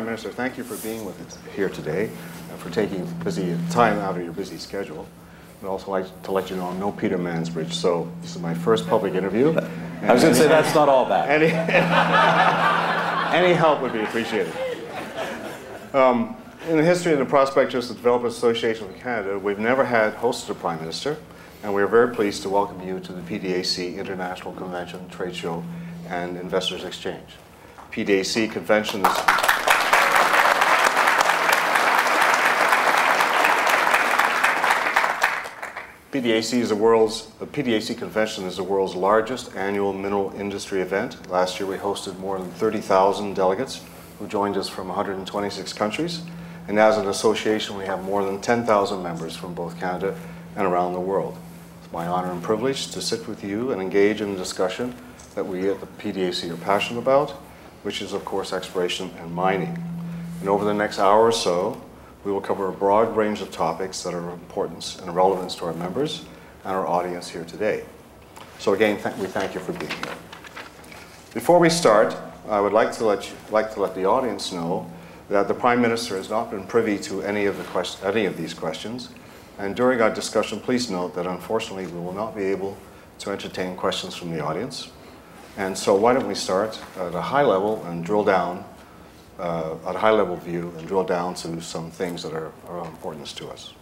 Prime Minister, thank you for being with us here today and for taking time out of your busy schedule. I'd also like to let you know I'm no Peter Mansbridge, so this is my first public interview. I was going to say that's not all bad. Any help would be appreciated. In the history of the Prospectors and Developers Association of Canada, we've never had hosted a Prime Minister, and we are very pleased to welcome you to the PDAC International Convention, Trade Show and Investors Exchange. PDAC Convention is the PDAC Convention is the world's largest annual mineral industry event. Last year we hosted more than 30,000 delegates who joined us from 126 countries. And as an association, we have more than 10,000 members from both Canada and around the world. It's my honor and privilege to sit with you and engage in a discussion that we at the PDAC are passionate about, which is, of course, exploration and mining. And over the next hour or so, we will cover a broad range of topics that are of importance and relevance to our members and our audience here today. So again, we thank you for being here. Before we start, I would like to let the audience know that the Prime Minister has not been privy to any of these questions. And during our discussion, please note that unfortunately we will not be able to entertain questions from the audience. And so why don't we start at a high level and drill down, at a high level view, and drill down to some things that are of importance to us.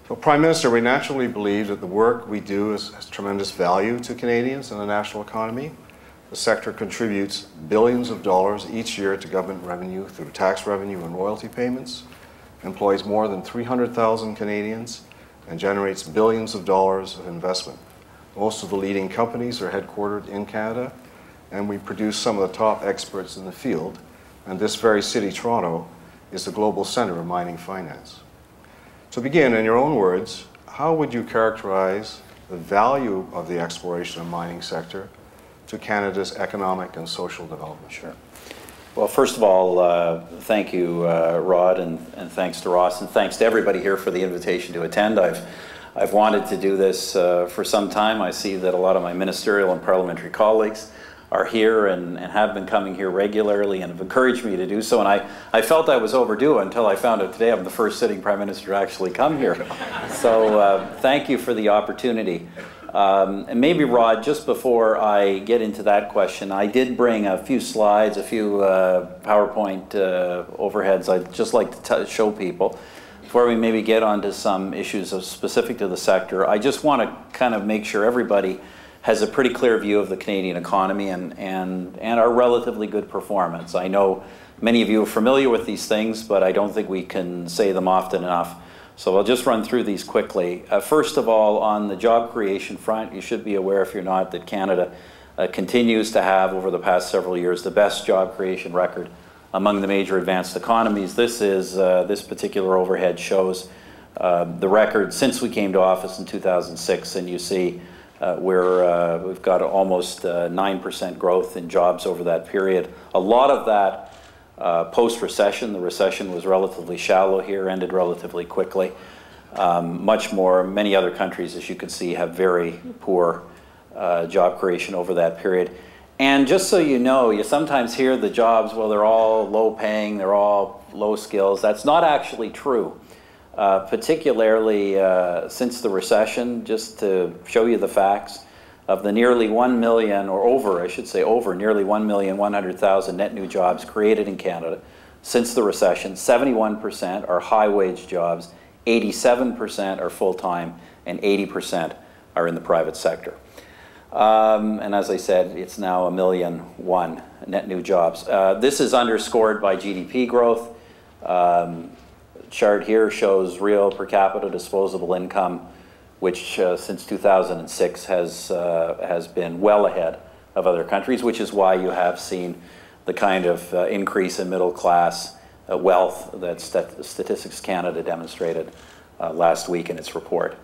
So Prime Minister, we naturally believe that the work we do has tremendous value to Canadians and the national economy. The sector contributes billions of dollars each year to government revenue through tax revenue and royalty payments, employs more than 300,000 Canadians, and generates billions of dollars of investment. Most of the leading companies are headquartered in Canada, and we produce some of the top experts in the field, and this very city, Toronto, is the global center of mining finance. To begin, in your own words, how would you characterize the value of the exploration and mining sector to Canada's economic and social development? Sure. Well, first of all, thank you, Rod, and thanks to Ross, and thanks to everybody here for the invitation to attend. I've wanted to do this for some time. I see that a lot of my ministerial and parliamentary colleagues are here and have been coming here regularly and have encouraged me to do so. And I felt I was overdue until I found out today I'm the first sitting Prime Minister to actually come here. So thank you for the opportunity. And maybe, Rod, just before I get into that question, I did bring a few slides, a few PowerPoint overheads I'd just like to show people. Before we maybe get onto some issues specific to the sector, I just want to kind of make sure everybody has a pretty clear view of the Canadian economy and our relatively good performance. I know many of you are familiar with these things, but I don't think we can say them often enough. So I'll just run through these quickly. First of all, on the job creation front, you should be aware, if you're not, that Canada continues to have, over the past several years, the best job creation record among the major advanced economies. This particular overhead shows the record since we came to office in 2006, and you see we've got almost 9% growth in jobs over that period. A lot of that post-recession. The recession was relatively shallow here, ended relatively quickly. Many other countries, as you can see, have very poor job creation over that period. And just so you know, you sometimes hear the jobs, well, they're all low paying, they're all low skills. That's not actually true. Particularly since the recession, just to show you the facts, of the nearly 1 million, or over, I should say, over nearly 1,100,000 net new jobs created in Canada since the recession, 71% are high-wage jobs, 87% are full-time, and 80% are in the private sector. And as I said, it's now 1,000,001 net new jobs. This is underscored by GDP growth. Chart here shows real per capita disposable income, which since 2006 has been well ahead of other countries, which is why you have seen the kind of increase in middle class wealth that Statistics Canada demonstrated last week in its report.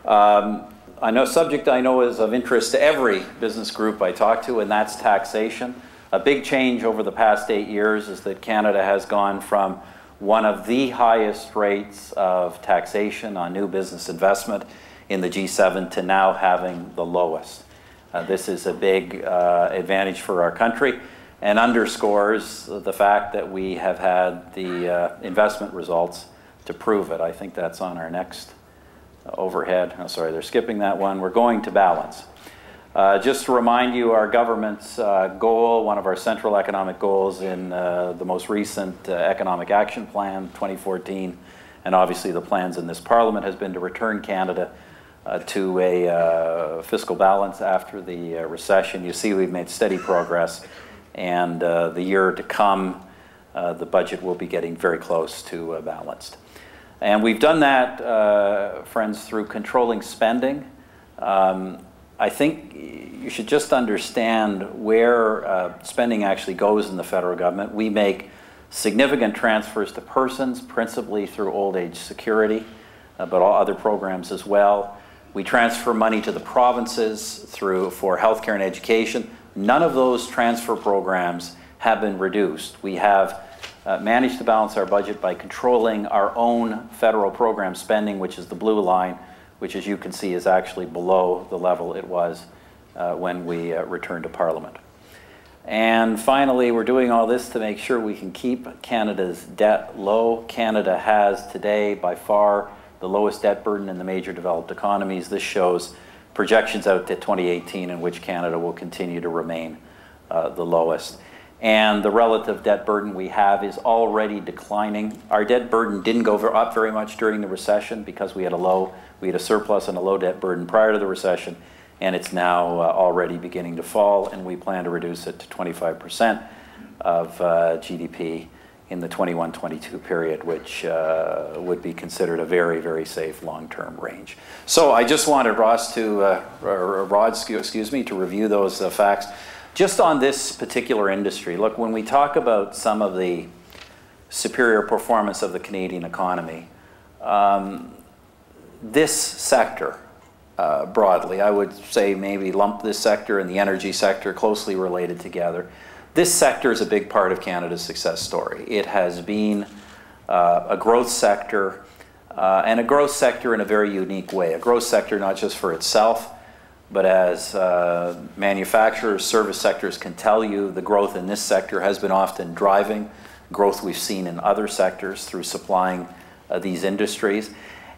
Subject I know is of interest to every business group I talk to, and that's taxation. A big change over the past 8 years is that Canada has gone from one of the highest rates of taxation on new business investment in the G7 to now having the lowest. This is a big advantage for our country, and underscores the fact that we have had the investment results to prove it. I think that's on our next overhead. Oh, sorry, they're skipping that one. We're going to balance. Just to remind you, our government's goal, one of our central economic goals in the most recent Economic Action Plan 2014, and obviously the plans in this Parliament, has been to return Canada to a fiscal balance after the recession. You see we've made steady progress, and the year to come, the budget will be getting very close to balanced. And we've done that, friends, through controlling spending. I think you should just understand where spending actually goes in the federal government. We make significant transfers to persons, principally through old age security, but all other programs as well. We transfer money to the provinces for healthcare and education. None of those transfer programs have been reduced. We have managed to balance our budget by controlling our own federal program spending, which is the blue line, which, as you can see, is actually below the level it was when we returned to Parliament. And finally, we're doing all this to make sure we can keep Canada's debt low. Canada has today, by far, the lowest debt burden in the major developed economies. This shows projections out to 2018 in which Canada will continue to remain the lowest. And the relative debt burden we have is already declining. Our debt burden didn't go up very much during the recession because we had a surplus and a low debt burden prior to the recession, and it's now already beginning to fall, and we plan to reduce it to 25% of GDP in the 21-22 period, which would be considered a very, very safe long-term range. So I just wanted Rod to review those facts. Just on this particular industry, look, when we talk about some of the superior performance of the Canadian economy, this sector, broadly, I would say maybe lump this sector and the energy sector closely related together. This sector is a big part of Canada's success story. It has been a growth sector, and a growth sector in a very unique way. A growth sector not just for itself, but as manufacturers, service sectors can tell you, the growth in this sector has been often driving growth we've seen in other sectors through supplying these industries.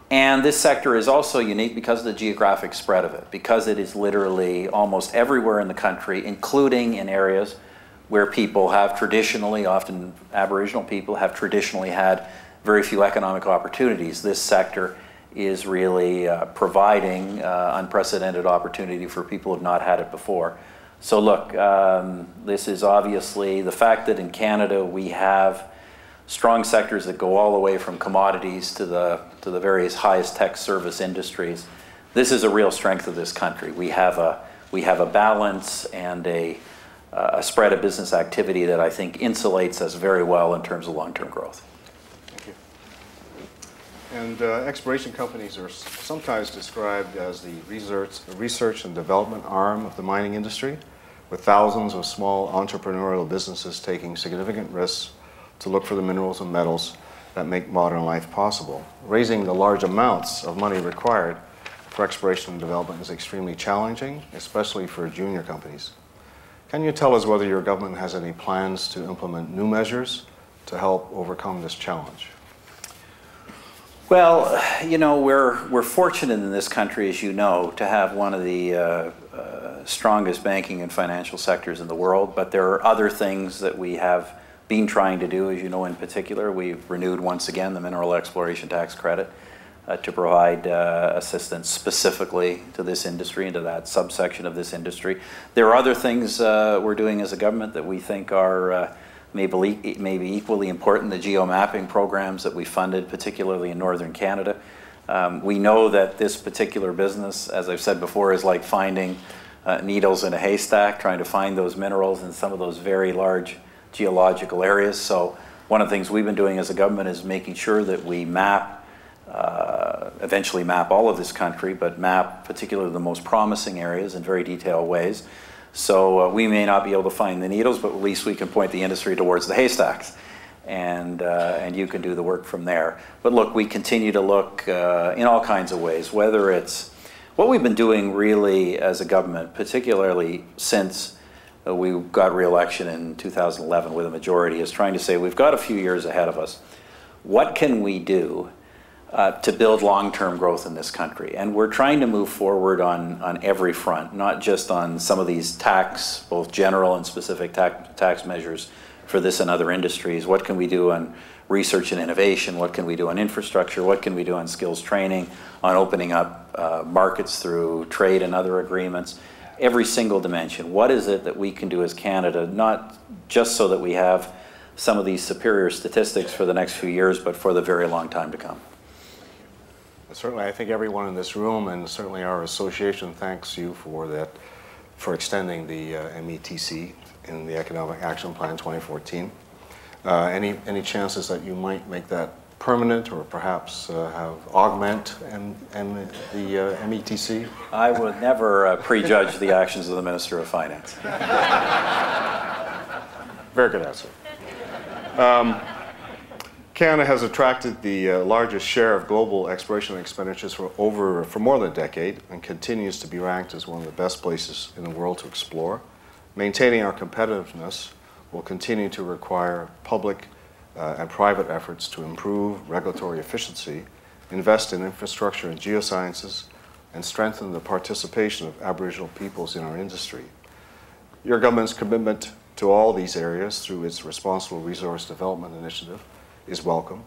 And this sector is also unique because of the geographic spread of it, because it is literally almost everywhere in the country, including in areas where people have traditionally, often Aboriginal people, have traditionally had very few economic opportunities. This sector is really providing unprecedented opportunity for people who have not had it before. So look, this is obviously the fact that in Canada we have strong sectors that go all the way from commodities to the various highest tech service industries. This is a real strength of this country. We have a balance and a spread of business activity that I think insulates us very well in terms of long-term growth. Thank you. And exploration companies are sometimes described as the research and development arm of the mining industry, with thousands of small entrepreneurial businesses taking significant risks to look for the minerals and metals that make modern life possible. Raising the large amounts of money required for exploration and development is extremely challenging, especially for junior companies. Can you tell us whether your government has any plans to implement new measures to help overcome this challenge? Well, you know, we're fortunate in this country, as you know, to have one of the strongest banking and financial sectors in the world, but there are other things that we have been trying to do. As you know, in particular, we've renewed once again the mineral exploration tax credit to provide assistance specifically to this industry and to that subsection of this industry. There are other things we're doing as a government that we think are maybe equally important. The geomapping programs that we funded, particularly in northern Canada. We know that this particular business, as I've said before, is like finding needles in a haystack, trying to find those minerals in some of those very large geological areas. So one of the things we've been doing as a government is making sure that we map, eventually map all of this country, but map particularly the most promising areas in very detailed ways. So we may not be able to find the needles, but at least we can point the industry towards the haystacks, and you can do the work from there. But look, we continue to look in all kinds of ways, whether it's what we've been doing really as a government, particularly since we got re-election in 2011 with a majority, is trying to say we've got a few years ahead of us. What can we do to build long-term growth in this country? And we're trying to move forward on every front, not just on some of these tax, both general and specific tax measures for this and other industries. What can we do on research and innovation? What can we do on infrastructure? What can we do on skills training, on opening up markets through trade and other agreements? Every single dimension. What is it that we can do as Canada, not just so that we have some of these superior statistics for the next few years, but for the very long time to come? Certainly, I think everyone in this room, and certainly our association, thanks you for that, for extending the METC in the Economic Action Plan 2014. Any chances that you might make that permanent, or perhaps augment the METC? I would never prejudge the actions of the Minister of Finance. Very good answer. Canada has attracted the largest share of global exploration expenditures for more than a decade, and continues to be ranked as one of the best places in the world to explore. Maintaining our competitiveness will continue to require public and private efforts to improve regulatory efficiency, invest in infrastructure and geosciences, and strengthen the participation of Aboriginal peoples in our industry. Your government's commitment to all these areas through its Responsible Resource Development Initiative is welcome.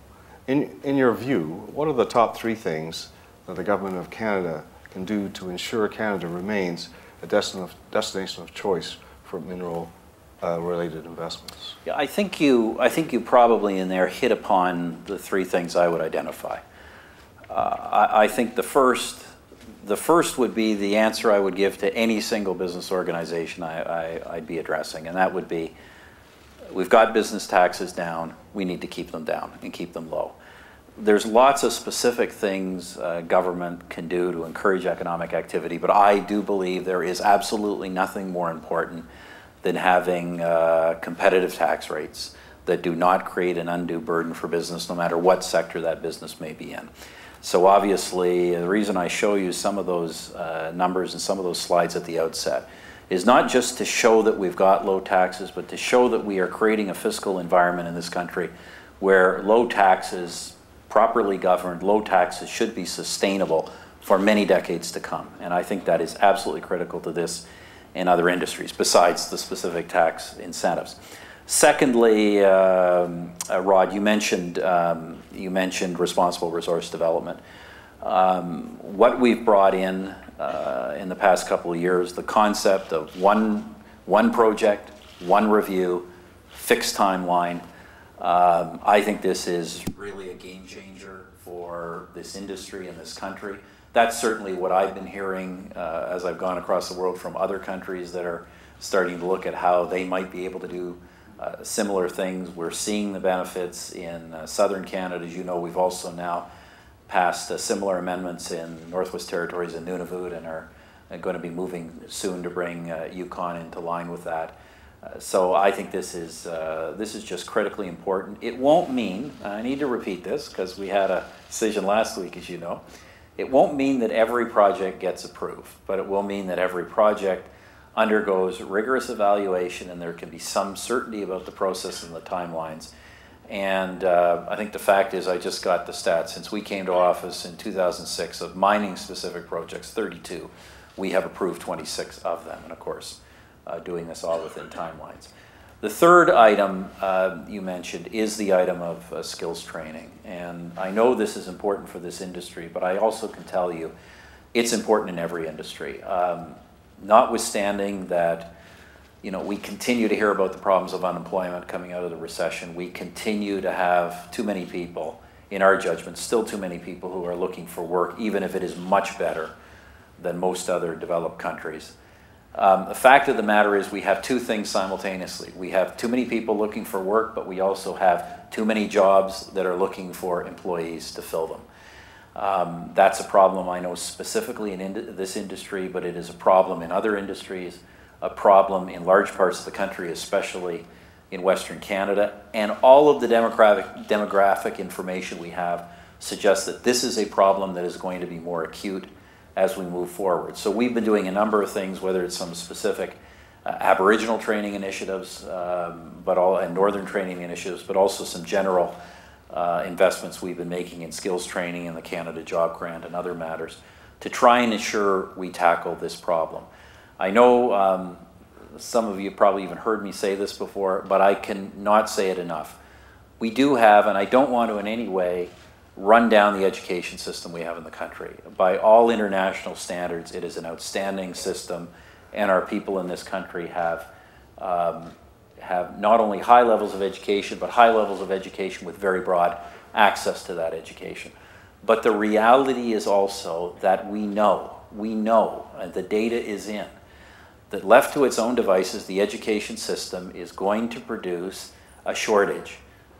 In your view, what are the top 3 things that the Government of Canada can do to ensure Canada remains a destination of choice for mineral related investments? Yeah, I think you probably in there hit upon the 3 things I would identify. I think the first would be the answer I would give to any single business organization I'd be addressing, and that would be, we've got business taxes down, we need to keep them down and keep them low. There's lots of specific things government can do to encourage economic activity, but I do believe there is absolutely nothing more important than having competitive tax rates that do not create an undue burden for business, no matter what sector that business may be in. So obviously, the reason I show you some of those numbers and some of those slides at the outset is not just to show that we've got low taxes, but to show that we are creating a fiscal environment in this country where low taxes, properly governed, low taxes should be sustainable for many decades to come. And I think that is absolutely critical to this and other industries, besides the specific tax incentives. Secondly, Rod, you mentioned responsible resource development. What we've brought in the past couple of years, the concept of one project, one review, fixed timeline. I think this is really a game changer for this industry and this country. That's certainly what I've been hearing as I've gone across the world from other countries that are starting to look at how they might be able to do similar things. We're seeing the benefits in southern Canada. As you know, we've also now passed similar amendments in Northwest Territories and Nunavut, and are going to be moving soon to bring Yukon into line with that. So I think this is just critically important. It won't mean, I need to repeat this because we had a decision last week, as you know, it won't mean that every project gets approved, but it will mean that every project undergoes rigorous evaluation and there can be some certainty about the process and the timelines. And I think the fact is, I just got the stats. Since we came to office in 2006 of mining specific projects, 32, we have approved 26 of them, and of course, doing this all within timelines. The third item you mentioned is the item of skills training. And I know this is important for this industry, but I also can tell you it's important in every industry. Notwithstanding that, you know, we continue to hear about the problems of unemployment coming out of the recession. We continue to have too many people, in our judgment, still too many people who are looking for work, even if it is much better than most other developed countries. The fact of the matter is we have 2 things simultaneously. We have too many people looking for work, but we also have too many jobs that are looking for employees to fill them. That's a problem I know specifically in this industry, but it is a problem in other industries, a problem in large parts of the country, especially in Western Canada. And all of the demographic information we have suggests that this is a problem that is going to be more acute as we move forward. So we've been doing a number of things, whether it's some specific Aboriginal training initiatives, and Northern training initiatives, but also some general investments we've been making in skills training in the Canada Job Grant and other matters to try and ensure we tackle this problem. I know some of you probably even heard me say this before, but I cannot say it enough. We do have, and I don't want to in any way run down the education system we have in the country. By all international standards, it is an outstanding system, and our people in this country have not only high levels of education, but high levels of education with very broad access to that education. But the reality is also that we know, and the data is in, that left to its own devices, the education system is going to produce a shortage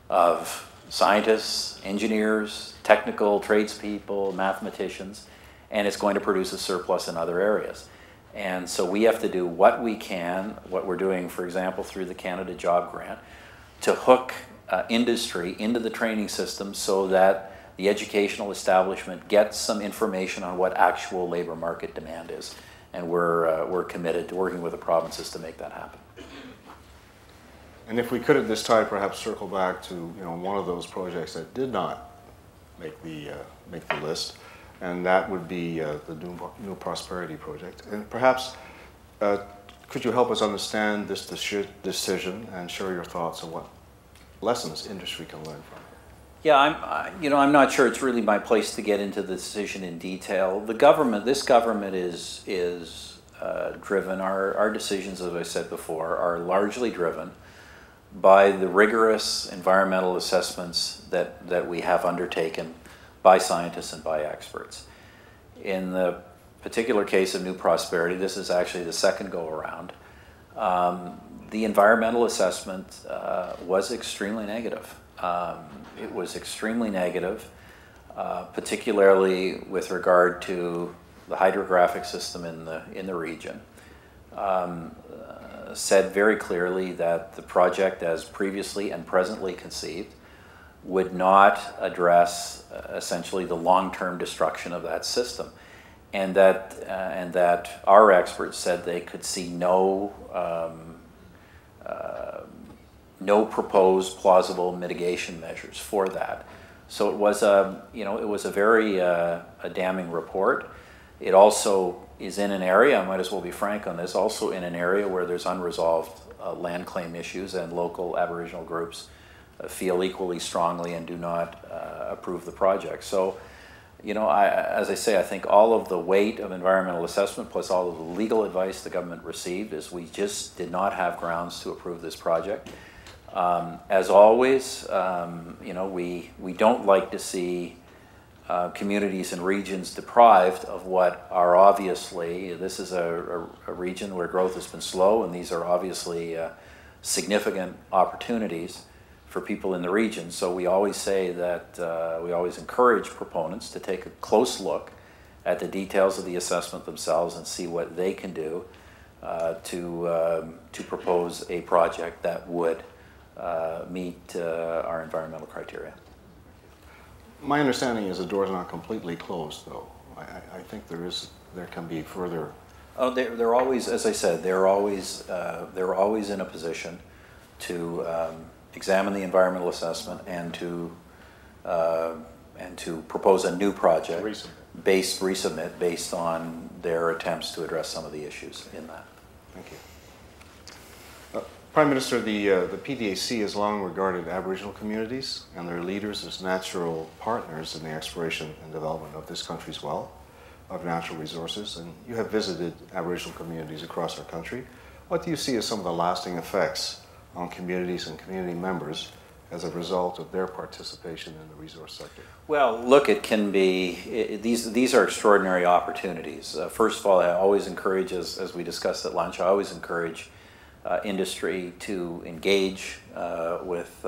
of scientists, engineers, technical tradespeople, mathematicians, and it's going to produce a surplus in other areas. And so we have to do what we can, what we're doing, for example, through the Canada Job Grant, to hook industry into the training system so that the educational establishment gets some information on what actual labor market demand is. And we're committed to working with the provinces to make that happen. And if we could at this time perhaps circle back to one of those projects that did not make the list, and that would be the New Prosperity Project. And perhaps could you help us understand this decision and share your thoughts on what lessons industry can learn from it? Yeah, I'm not sure it's really my place to get into the decision in detail. This government is driven. Our decisions, as I said before, are largely driven by the rigorous environmental assessments that we have undertaken by scientists and by experts. In the particular case of New Prosperity, this is actually the second go-around. The environmental assessment was extremely negative. It was extremely negative, particularly with regard to the hydrographic system in the region. Said very clearly that the project, as previously and presently conceived, would not address essentially the long-term destruction of that system, and that our experts said they could see no proposed plausible mitigation measures for that. So it was a very damning report. It also is in an area, I might as well be frank on this, also in an area where there's unresolved land claim issues, and local Aboriginal groups feel equally strongly and do not approve the project. So, as I say, I think all of the weight of environmental assessment plus all of the legal advice the government received is we just did not have grounds to approve this project. As always, we don't like to see communities and regions deprived of what are obviously, this is a region where growth has been slow, and these are obviously significant opportunities for people in the region. So we always say that we always encourage proponents to take a close look at the details of the assessment themselves and see what they can do to propose a project that would meet our environmental criteria. My understanding is the door's not completely closed, though. I think there can be further. Oh, they're always, as I said, they're always in a position to examine the environmental assessment and to propose a new project resubmit based on their attempts to address some of the issues in that. Thank you. Prime Minister, the PDAC has long regarded Aboriginal communities and their leaders as natural partners in the exploration and development of this country's wealth of natural resources, and you have visited Aboriginal communities across our country. What do you see as some of the lasting effects on communities and community members as a result of their participation in the resource sector? Well, look, it can be, these are extraordinary opportunities. First of all, I always encourage, as we discussed at lunch, I always encourage industry to engage with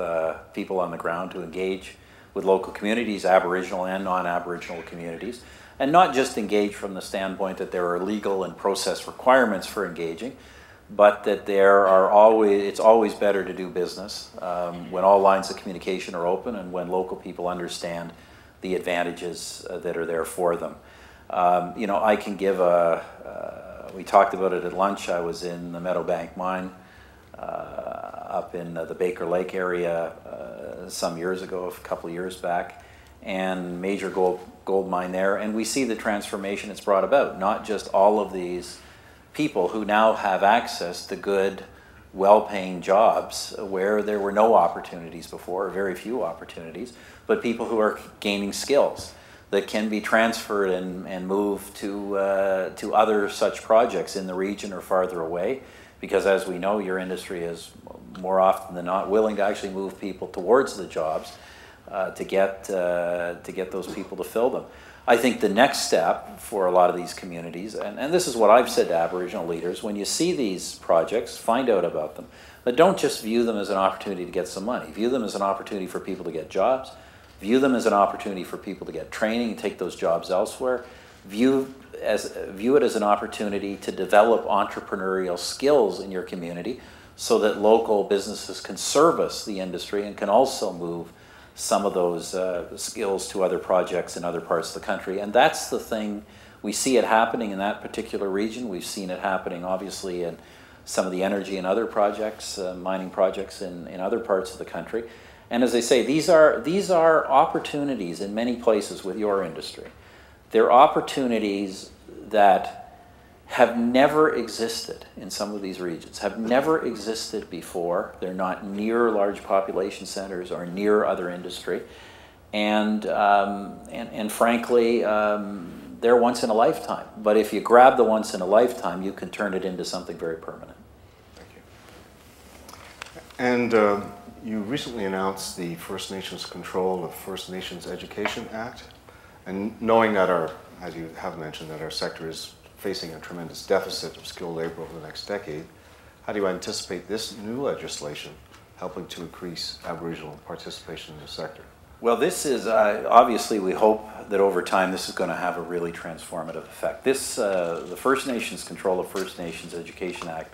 people on the ground, to engage with local communities, Aboriginal and non-Aboriginal communities, and not just engage from the standpoint that there are legal and process requirements for engaging, but that it's always better to do business when all lines of communication are open and when local people understand the advantages that are there for them. I can give We talked about it at lunch. I was in the Meadowbank mine up in the Baker Lake area some years ago, a couple of years back, and major gold mine there. And we see the transformation it's brought about, not just all of these people who now have access to good, well-paying jobs where there were no opportunities before, or very few opportunities, but people who are gaining skills that can be transferred and moved to other such projects in the region or farther away. Because as we know, your industry is more often than not willing to actually move people towards the jobs to get those people to fill them. I think the next step for a lot of these communities, and this is what I've said to Aboriginal leaders, when you see these projects, find out about them. But don't just view them as an opportunity to get some money. View them as an opportunity for people to get jobs. View them as an opportunity for people to get training and take those jobs elsewhere. View it as an opportunity to develop entrepreneurial skills in your community so that local businesses can service the industry and can also move some of those skills to other projects in other parts of the country. And that's the thing, we see it happening in that particular region. We've seen it happening obviously in some of the energy and other projects, mining projects in other parts of the country. And as I say, these are opportunities in many places with your industry. They're opportunities that have never existed in some of these regions, have never existed before. They're not near large population centers or near other industry. And frankly, they're once in a lifetime. But if you grab the once in a lifetime, you can turn it into something very permanent. Thank you. And you recently announced the First Nations Control of First Nations Education Act. And knowing that as you have mentioned, that our sector is facing a tremendous deficit of skilled labor over the next decade, how do you anticipate this new legislation helping to increase Aboriginal participation in the sector? Well, this is, obviously we hope that over time this is going to have a really transformative effect. This, the First Nations Control of First Nations Education Act,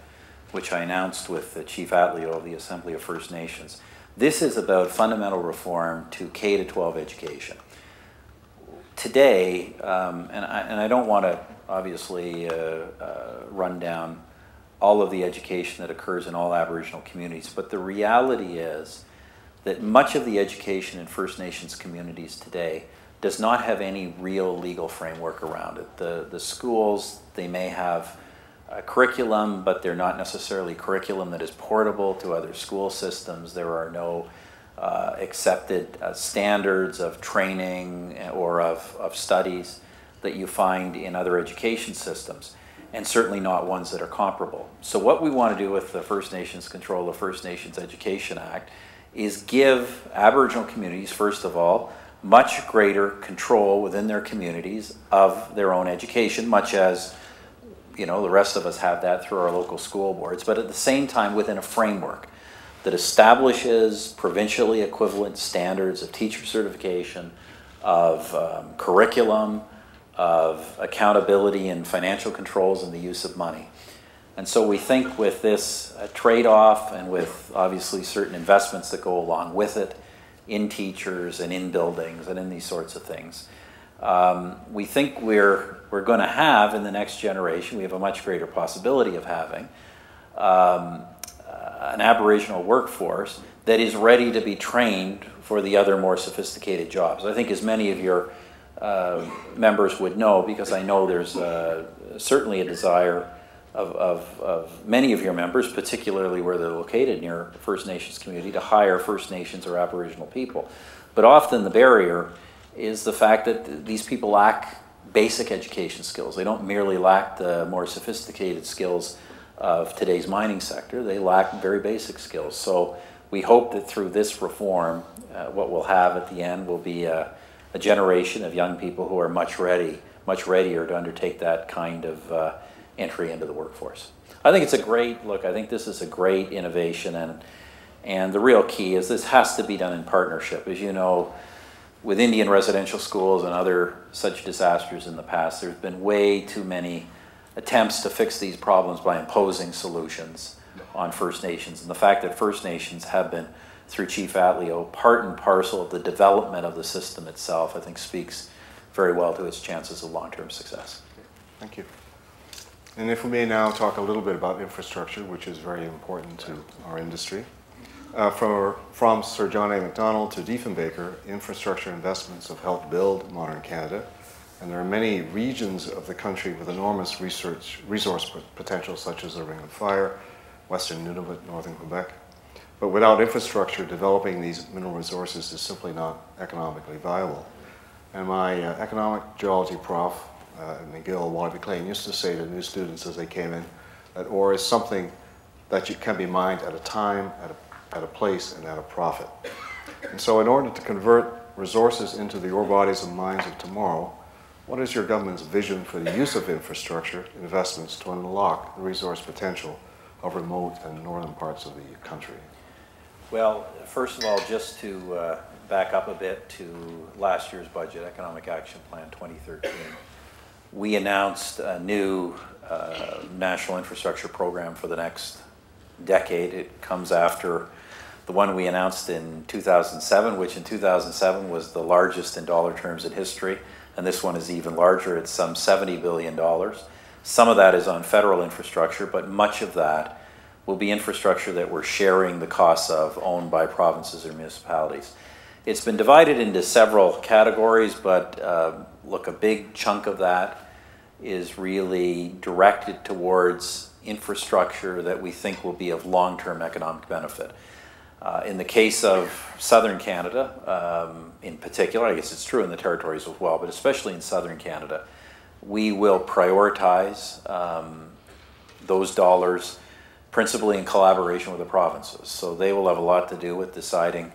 which I announced with Chief Atleo of the Assembly of First Nations, this is about fundamental reform to K-12 education. Today, and I don't want to obviously run down all of the education that occurs in all Aboriginal communities, but the reality is that much of the education in First Nations communities today does not have any real legal framework around it. The schools, they may have a curriculum, but they're not necessarily curriculum that is portable to other school systems. There are no accepted standards of training or of studies that you find in other education systems, and certainly not ones that are comparable. So what we want to do with the First Nations Control of First Nations Education Act is give Aboriginal communities, first of all, much greater control within their communities of their own education, much as the rest of us have that through our local school boards, but at the same time within a framework that establishes provincially equivalent standards of teacher certification, of curriculum, of accountability and financial controls and the use of money. And so we think with this trade-off and with obviously certain investments that go along with it in teachers and in buildings and in these sorts of things, we think we're going to have in the next generation, we have a much greater possibility of having an Aboriginal workforce that is ready to be trained for the other more sophisticated jobs. I think as many of your members would know, because I know there's certainly a desire of many of your members, particularly where they're located near First Nations community, to hire First Nations or Aboriginal people. But often the barrier is the fact that these people lack basic education skills. They don't merely lack the more sophisticated skills of today's mining sector, they lack very basic skills. So we hope that through this reform, what we'll have at the end will be a generation of young people who are much readier to undertake that kind of entry into the workforce. I think it's a great, I think this is a great innovation, and the real key is this has to be done in partnership. As you know, with Indian residential schools and other such disasters in the past, there's been way too many attempts to fix these problems by imposing solutions on First Nations. And the fact that First Nations have been, through Chief Atleo, part and parcel of the development of the system itself, I think speaks very well to its chances of long-term success. Thank you. And if we may now talk a little bit about infrastructure, which is very important to our industry. From Sir John A. Macdonald to Diefenbaker, infrastructure investments have helped build modern Canada, and there are many regions of the country with enormous resource potential, such as the Ring of Fire, Western Nunavut, Northern Quebec. But without infrastructure, developing these mineral resources is simply not economically viable. And my economic geology prof at McGill, Wallaby Clay, used to say to new students as they came in that ore is something that can be mined at a time, at a place, and at a profit. And so in order to convert resources into the ore bodies and mines of tomorrow, what is your government's vision for the use of infrastructure investments to unlock the resource potential of remote and northern parts of the country? Well, first of all, just to back up a bit to last year's budget, Economic Action Plan 2013, we announced a new national infrastructure program for the next decade. It comes after the one we announced in 2007, which in 2007 was the largest in dollar terms in history, and this one is even larger. It's some $70 billion. Some of that is on federal infrastructure, but much of that will be infrastructure that we're sharing the costs of, owned by provinces or municipalities. It's been divided into several categories, but look, a big chunk of that is really directed towards infrastructure that we think will be of long-term economic benefit. In the case of southern Canada, in particular, I guess it's true in the territories as well, but especially in southern Canada, we will prioritize those dollars principally in collaboration with the provinces. So they will have a lot to do with deciding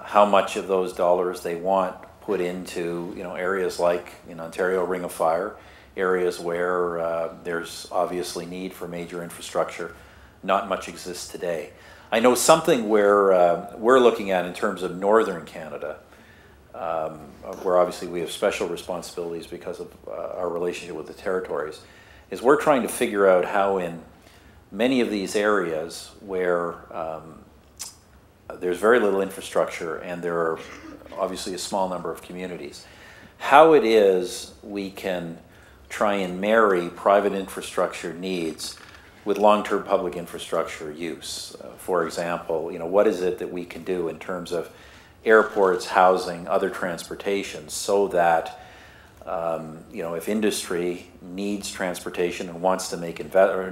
how much of those dollars they want put into areas like in Ontario, Ring of Fire, areas where there's obviously need for major infrastructure. Not much exists today. I know something where we're looking at in terms of northern Canada, where obviously we have special responsibilities because of our relationship with the territories, is we're trying to figure out how in many of these areas where there's very little infrastructure and there are obviously a small number of communities, how it is we can try and marry private infrastructure needs with long-term public infrastructure use. For example, what is it that we can do in terms of airports, housing, other transportation, so that if industry needs transportation and wants to make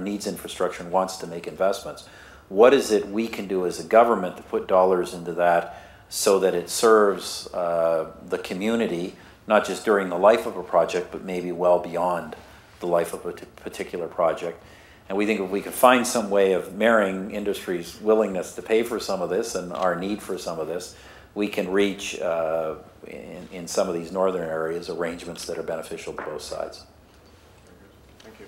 needs infrastructure and wants to make investments, what is it we can do as a government to put dollars into that so that it serves the community, not just during the life of a project, but maybe well beyond the life of a particular project. And we think if we can find some way of marrying industry's willingness to pay for some of this and our need for some of this, we can reach, in some of these northern areas, arrangements that are beneficial to both sides. Thank you.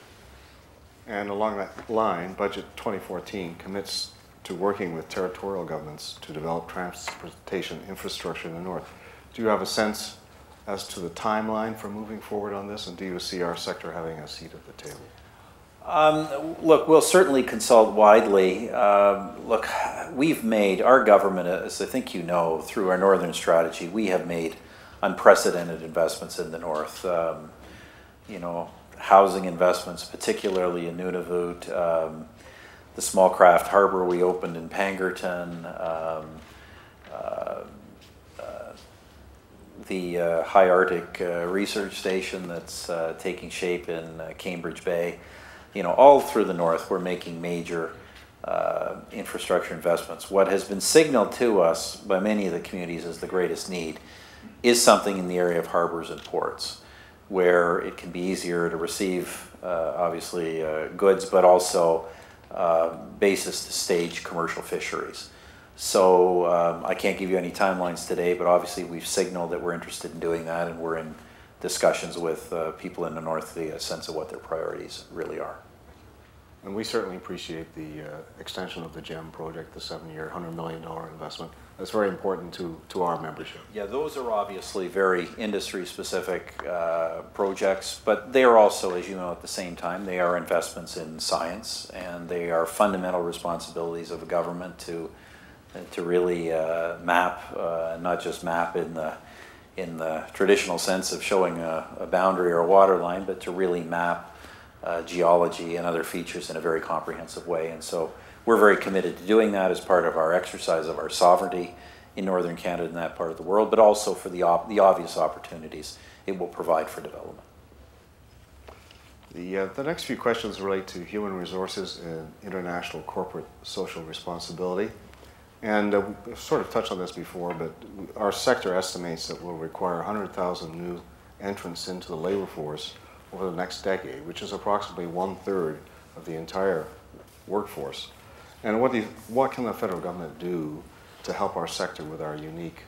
And along that line, Budget 2014 commits to working with territorial governments to develop transportation infrastructure in the north. Do you have a sense as to the timeline for moving forward on this, and do you see our sector having a seat at the table? Look, we'll certainly consult widely. Look, we've made, our government, as I think you know, through our northern strategy, we have made unprecedented investments in the north. Housing investments, particularly in Nunavut, the small craft harbor we opened in Pangerton, the High Arctic Research Station that's taking shape in Cambridge Bay. All through the north, we're making major infrastructure investments. What has been signaled to us by many of the communities as the greatest need is something in the area of harbors and ports, where it can be easier to receive, obviously, goods, but also basis to stage commercial fisheries. So I can't give you any timelines today, but obviously we've signaled that we're interested in doing that, and we're in discussions with people in the north to get a sense of what their priorities really are. And we certainly appreciate the extension of the GEM project, the 7-year, $100 million investment. That's very important to our membership. Yeah, those are obviously very industry-specific projects, but they are also, as you know, at the same time, they are investments in science, and they are fundamental responsibilities of a government to really map, not just map in the traditional sense of showing a boundary or a water line, but to really map geology and other features in a very comprehensive way. And so we're very committed to doing that as part of our exercise of our sovereignty in Northern Canada and that part of the world, but also for the obvious opportunities it will provide for development. The next few questions relate to human resources and international corporate social responsibility. And we've sort of touched on this before, but our sector estimates that we'll require 100,000 new entrants into the labor force over the next decade, which is approximately 1/3 of the entire workforce. And what can the federal government do to help our sector with our unique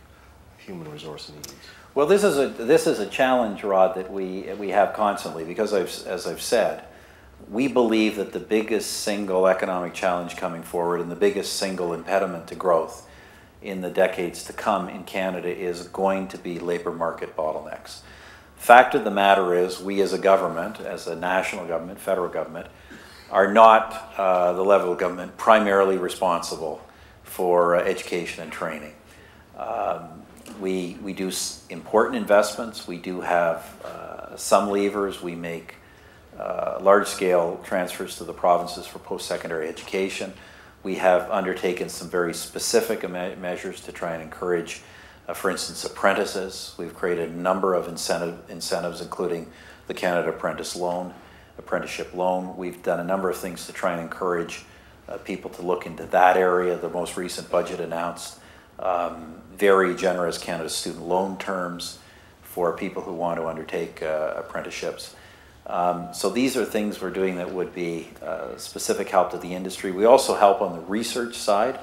human resource needs? Well, this is a challenge, Rod, that we have constantly, because as I've said, we believe that the biggest single economic challenge coming forward and the biggest single impediment to growth in the decades to come in Canada is going to be labor market bottlenecks. Fact of the matter is, we as a government, as a national government, federal government, are not the level of government primarily responsible for education and training. We do important investments. We do have some levers. We make large-scale transfers to the provinces for post-secondary education. We have undertaken some very specific measures to try and encourage, for instance, apprentices. We've created a number of incentives, including the Canada Apprenticeship Loan. We've done a number of things to try and encourage people to look into that area. The most recent budget announced very generous Canada student loan terms for people who want to undertake apprenticeships. So these are things we're doing that would be specific help to the industry. We also help on the research side.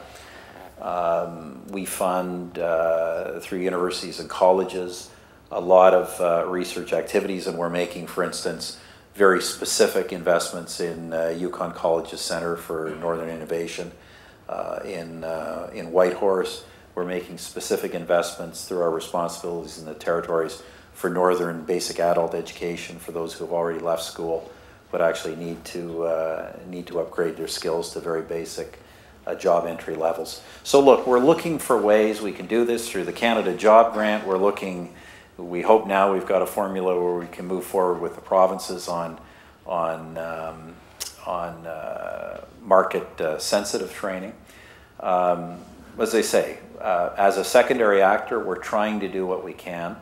We fund through universities and colleges a lot of research activities, and we're making, for instance, very specific investments in Yukon College's Center for Northern Innovation in Whitehorse. We're making specific investments through our responsibilities in the territories for Northern basic adult education for those who have already left school but actually need to upgrade their skills to very basic job entry levels. So look, we're looking for ways we can do this through the Canada Job Grant. We hope now we've got a formula where we can move forward with the provinces on market sensitive training. As I say, as a secondary actor, we're trying to do what we can.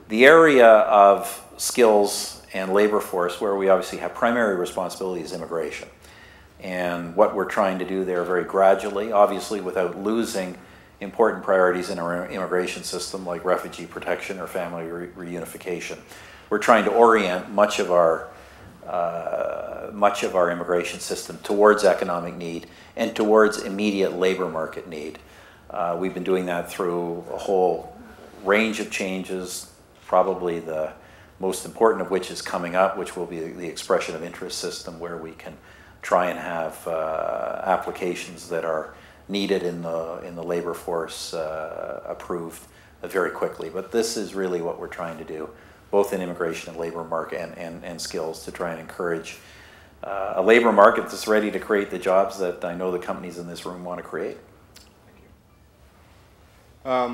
The area of skills and labor force where we obviously have primary responsibility is immigration. And what we're trying to do there very gradually, obviously without losing important priorities in our immigration system like refugee protection or family reunification. We're trying to orient much of our immigration system towards economic need and towards immediate labor market need. We've been doing that through a whole range of changes, probably the most important of which is coming up, which will be the expression of interest system, where we can try and have applications that are needed in the labor force approved very quickly. But this is really what we're trying to do, both in immigration and labor market and skills, to try and encourage a labor market that's ready to create the jobs that I know the companies in this room want to create. Thank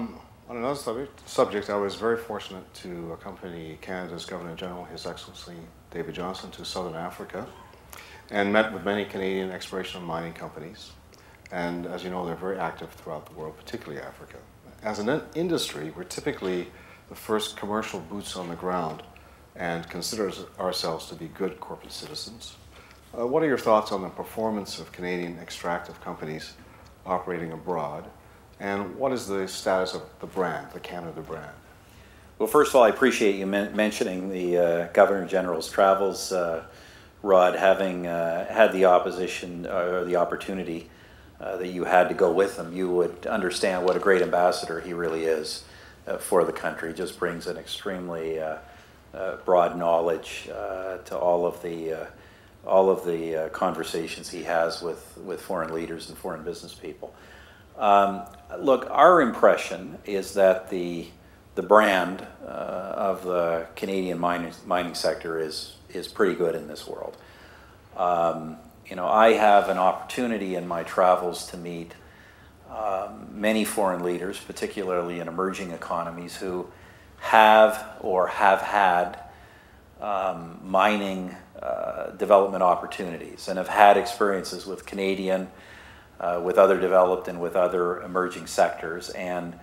you. On another subject, I was very fortunate to accompany Canada's Governor-General, His Excellency David Johnston, to Southern Africa and met with many Canadian exploration and mining companies. And as you know, they're very active throughout the world, particularly Africa. As an industry, we're typically the first commercial boots on the ground and consider ourselves to be good corporate citizens. What are your thoughts on the performance of Canadian extractive companies operating abroad? And what is the status of the brand, the Canada brand? Well, first of all, I appreciate you mentioning the Governor General's travels, Rod, having had the opportunity that you had to go with him. You would understand what a great ambassador he really is for the country. Just brings an extremely broad knowledge to all of the conversations he has with foreign leaders and foreign business people. Look, our impression is that the brand of the Canadian mining sector is pretty good in this world. You know, I have an opportunity in my travels to meet many foreign leaders, particularly in emerging economies, who have or have had mining development opportunities and have had experiences with Canadian, with other developed and with other emerging sectors. And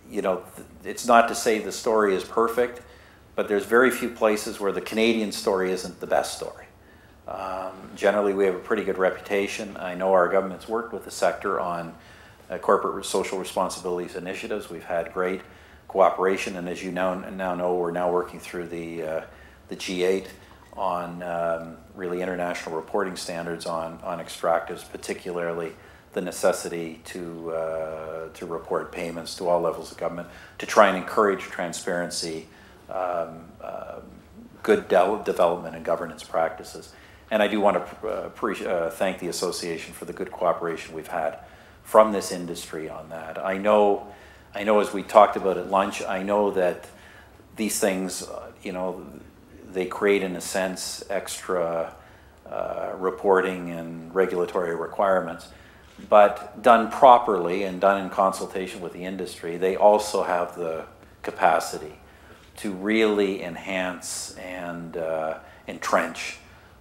you know, it's not to say the story is perfect, but there's very few places where the Canadian story isn't the best story. Generally, we have a pretty good reputation. I know our government's worked with the sector on corporate social responsibilities initiatives. We've had great cooperation, and as you now know, we're now working through the G8 on really international reporting standards on extractives, particularly the necessity to report payments to all levels of government, to try and encourage transparency, good development and governance practices. And I do want to thank the association for the good cooperation we've had from this industry on that. I know as we talked about at lunch, I know that these things, you know, they create in a sense extra reporting and regulatory requirements, but done properly and done in consultation with the industry, they also have the capacity to really enhance and entrench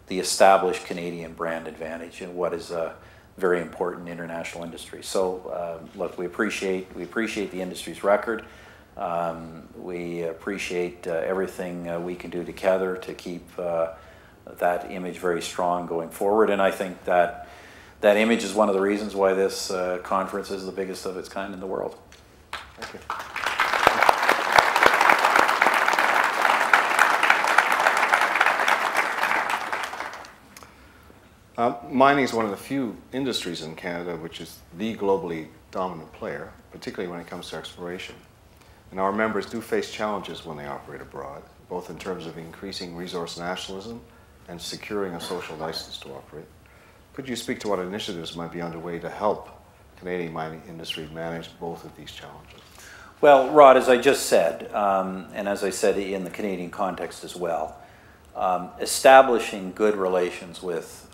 the established Canadian brand advantage in what is a very important international industry. So look, we appreciate the industry's record. We appreciate everything we can do together to keep that image very strong going forward. And I think that that image is one of the reasons why this conference is the biggest of its kind in the world. Thank you. Mining is one of the few industries in Canada which is the globally dominant player, particularly when it comes to exploration. And our members do face challenges when they operate abroad, both in terms of increasing resource nationalism and securing a social license to operate. Could you speak to what initiatives might be underway to help Canadian mining industry manage both of these challenges? Well, Rod, as I just said, and as I said in the Canadian context as well, establishing good relations with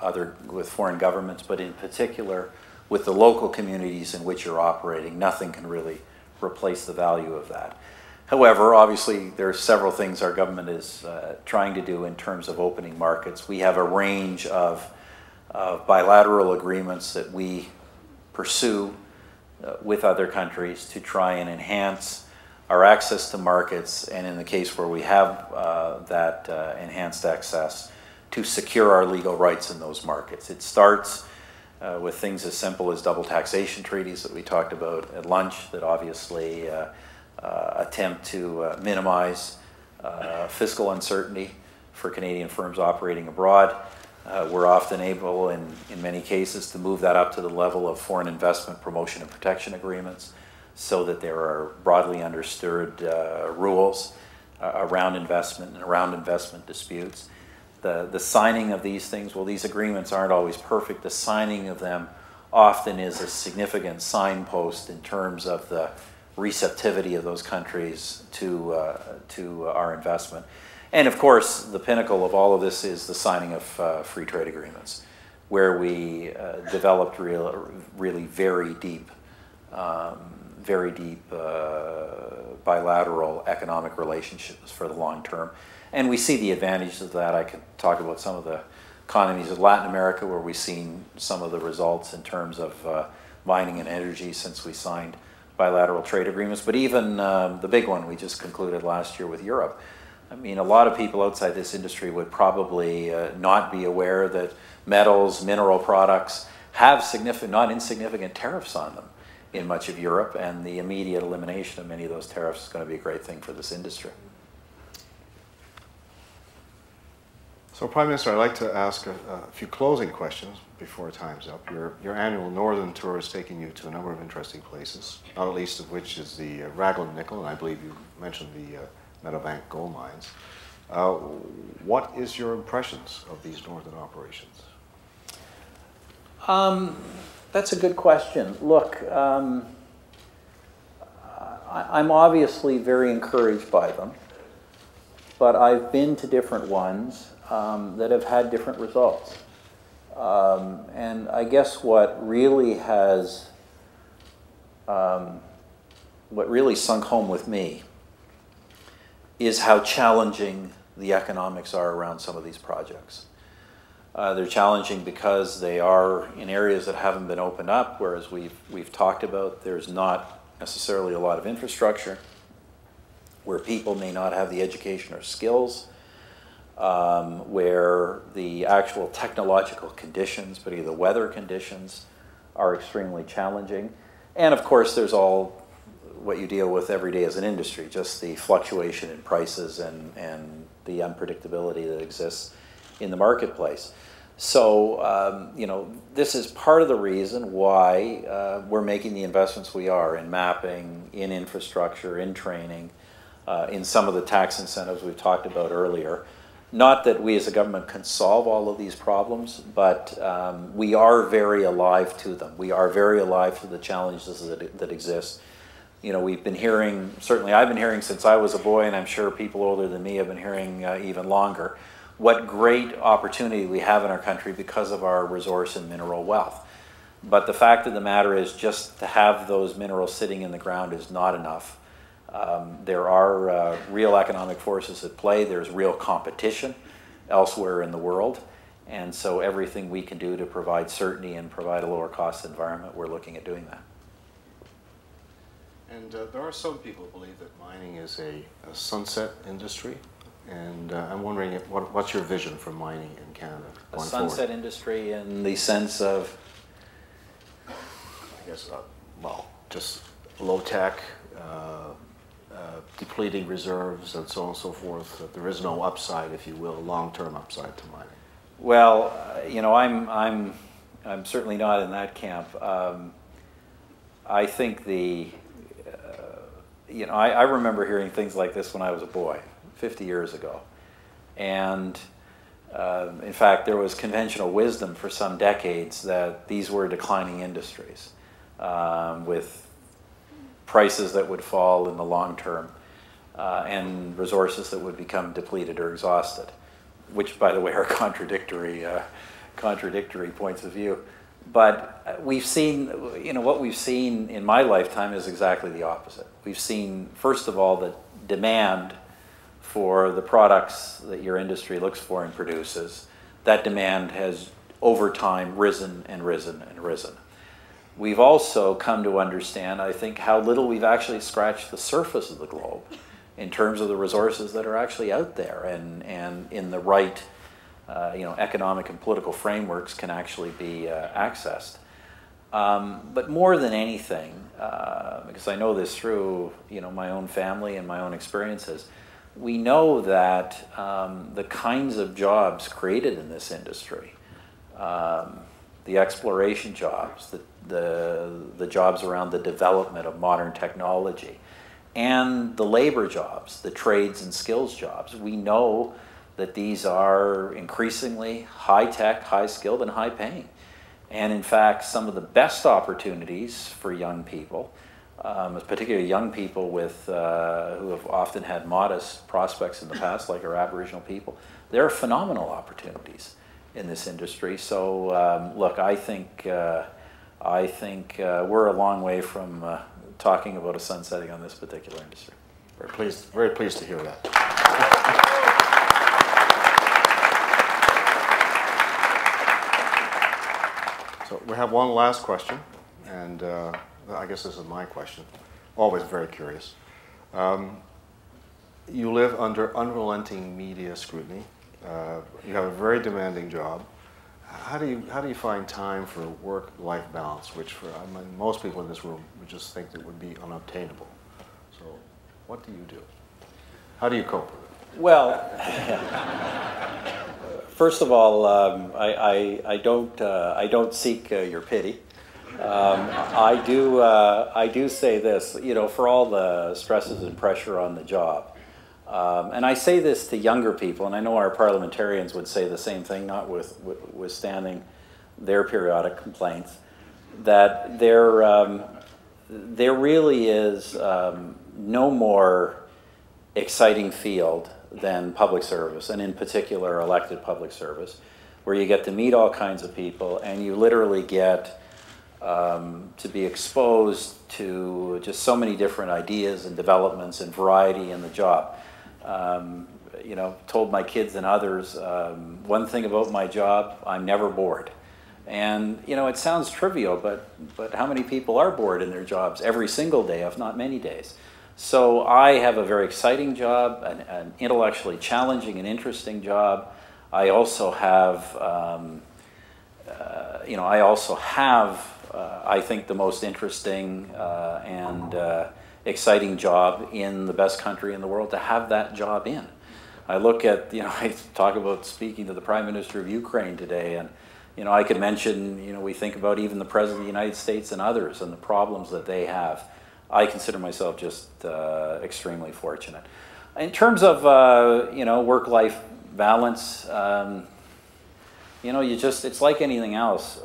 foreign governments, but in particular with the local communities in which you're operating, nothing can really replace the value of that. However, obviously there are several things our government is trying to do in terms of opening markets. We have a range of bilateral agreements that we pursue with other countries to try and enhance our access to markets, and in the case where we have that enhanced access, to secure our legal rights in those markets. It starts with things as simple as double taxation treaties that we talked about at lunch that obviously attempt to minimize fiscal uncertainty for Canadian firms operating abroad. We're often able, in many cases, to move that up to the level of foreign investment promotion and protection agreements, so that there are broadly understood rules around investment and around investment disputes. The signing of these things, well, these agreements aren't always perfect. The signing of them often is a significant signpost in terms of the receptivity of those countries to our investment. And of course, the pinnacle of all of this is the signing of free trade agreements, where we developed really very deep bilateral economic relationships for the long term. And we see the advantages of that. I could talk about some of the economies of Latin America where we've seen some of the results in terms of mining and energy since we signed bilateral trade agreements. But even the big one we just concluded last year with Europe. I mean, a lot of people outside this industry would probably not be aware that metals, mineral products have not insignificant tariffs on them in much of Europe, and the immediate elimination of many of those tariffs is going to be a great thing for this industry. So, Prime Minister, I'd like to ask a few closing questions before time's up. Your annual Northern tour is taking you to a number of interesting places, not least of which is the Raglan Nickel, and I believe you mentioned the Meadowbank gold mines. What is your impressions of these northern operations? That's a good question. Look, I'm obviously very encouraged by them, but I've been to different ones that have had different results. And I guess what really sunk home with me is how challenging the economics are around some of these projects. They're challenging because they are in areas that haven't been opened up, whereas we've talked about there's not necessarily a lot of infrastructure, where people may not have the education or skills, where the actual technological conditions, particularly the weather conditions, are extremely challenging. And of course, there's all what you deal with every day as an industry, just the fluctuation in prices and the unpredictability that exists in the marketplace. So, you know, this is part of the reason why we're making the investments we are in mapping, in infrastructure, in training, in some of the tax incentives we've talked about earlier. Not that we as a government can solve all of these problems, but we are very alive to them. We are very alive to the challenges that exist. You know, we've been hearing, certainly I've been hearing since I was a boy, and I'm sure people older than me have been hearing even longer, what great opportunity we have in our country because of our resource and mineral wealth. But the fact of the matter is, just to have those minerals sitting in the ground is not enough. There are real economic forces at play. There's real competition elsewhere in the world. And so everything we can do to provide certainty and provide a lower cost environment, we're looking at doing that. And there are some people who believe that mining is a sunset industry. And I'm wondering, what's your vision for mining in Canada going forward? A sunset industry in the sense of? I guess, well, just low tech, depleting reserves and so on and so forth. There is no upside, if you will, long-term upside to mining. Well, you know, I'm certainly not in that camp. I think you know, I remember hearing things like this when I was a boy, 50 years ago. And in fact, there was conventional wisdom for some decades that these were declining industries with prices that would fall in the long term and resources that would become depleted or exhausted, which, by the way, are contradictory points of view. But we've seen, you know, what we've seen in my lifetime is exactly the opposite. We've seen, first of all, that demand for the products that your industry looks for and produces, that demand has over time risen and risen and risen. We've also come to understand, I think, how little we've actually scratched the surface of the globe in terms of the resources that are actually out there and in the right you know, economic and political frameworks can actually be accessed. But more than anything, because I know this through, you know, my own family and my own experiences, we know that the kinds of jobs created in this industry, the exploration jobs, the jobs around the development of modern technology, and the labor jobs, the trades and skills jobs, we know that these are increasingly high-tech, high-skilled, and high-paying. And in fact, some of the best opportunities for young people, particularly young people with, who have often had modest prospects in the past, like our Aboriginal people, there are phenomenal opportunities in this industry. So look, I think we're a long way from talking about a sunsetting on this particular industry. Very pleased to hear that. So we have one last question, and I guess this is my question. Always very curious. You live under unrelenting media scrutiny. You have a very demanding job. How do you find time for work-life balance, which for most people in this room would just think that would be unobtainable? So, what do you do? How do you cope with it? Well, first of all, I don't seek your pity. I do say this, you know, for all the stresses and pressure on the job. And I say this to younger people, and I know our parliamentarians would say the same thing, notwithstanding their periodic complaints, that there really is no more exciting field than public service, and in particular elected public service, where you get to meet all kinds of people and you literally get to be exposed to just so many different ideas and developments and variety in the job. you know, told my kids and others, one thing about my job, I'm never bored. And, you know, it sounds trivial, but how many people are bored in their jobs every single day, if not many days? So I have a very exciting job, an intellectually challenging and interesting job. I also have, you know, I think, the most interesting and exciting job in the best country in the world to have that job in. I look at, you know, I talk about speaking to the Prime Minister of Ukraine today, and, you know, I could mention, you know, we think about even the President of the United States and others and the problems that they have. I consider myself just extremely fortunate. In terms of, you know, work-life balance, you know, it's like anything else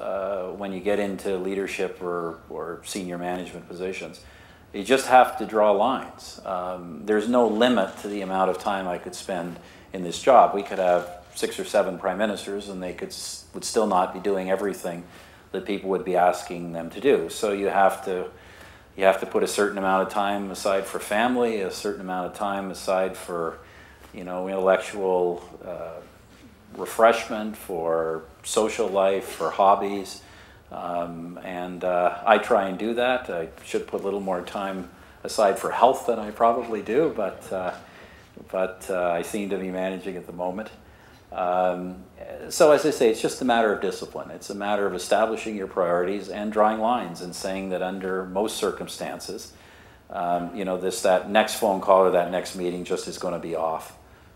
when you get into leadership or senior management positions. You just have to draw lines. There's no limit to the amount of time I could spend in this job. We could have 6 or 7 prime ministers and they would still not be doing everything that people would be asking them to do. So you have to put a certain amount of time aside for family, a certain amount of time aside for, you know, intellectual refreshment, for social life, for hobbies. I try and do that. I should put a little more time aside for health than I probably do, but I seem to be managing at the moment. So as I say, it's just a matter of discipline. It's a matter of establishing your priorities and drawing lines and saying that under most circumstances, you know, that next phone call or that next meeting just is going to be off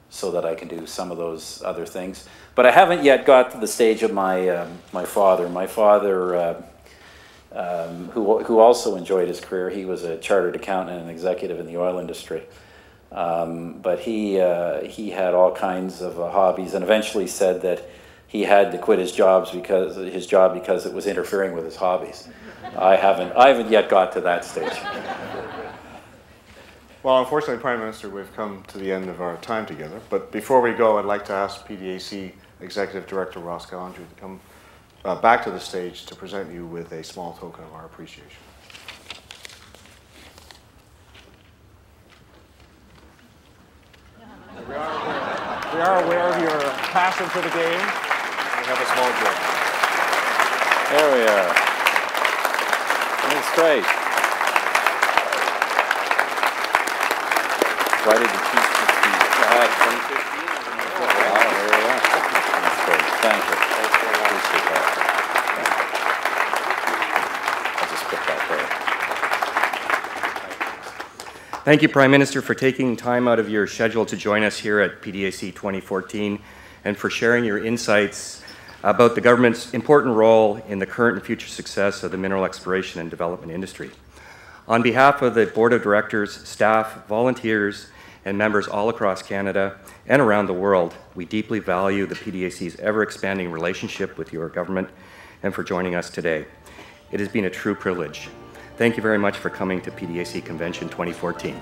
so that I can do some of those other things. But I haven't yet got to the stage of my father. My father, who also enjoyed his career, he was a chartered accountant and an executive in the oil industry. But he had all kinds of hobbies, and eventually said that he had to quit his job because it was interfering with his hobbies. I haven't yet got to that stage. Well, unfortunately, Prime Minister, we've come to the end of our time together. But before we go, I'd like to ask PDAC Executive Director Ross Gallandry to come back to the stage to present you with a small token of our appreciation. We are aware of your passion for the game. We have a small gift. There we are. That's great. Why did you keep 2015? Wow, there we are. That's great. Thank you. Appreciate that. I'll just put that there. Thank you, Prime Minister, for taking time out of your schedule to join us here at PDAC 2014 and for sharing your insights about the government's important role in the current and future success of the mineral exploration and development industry. On behalf of the Board of Directors, staff, volunteers, and members all across Canada and around the world, we deeply value the PDAC's ever-expanding relationship with your government and for joining us today. It has been a true privilege. Thank you very much for coming to PDAC Convention 2014.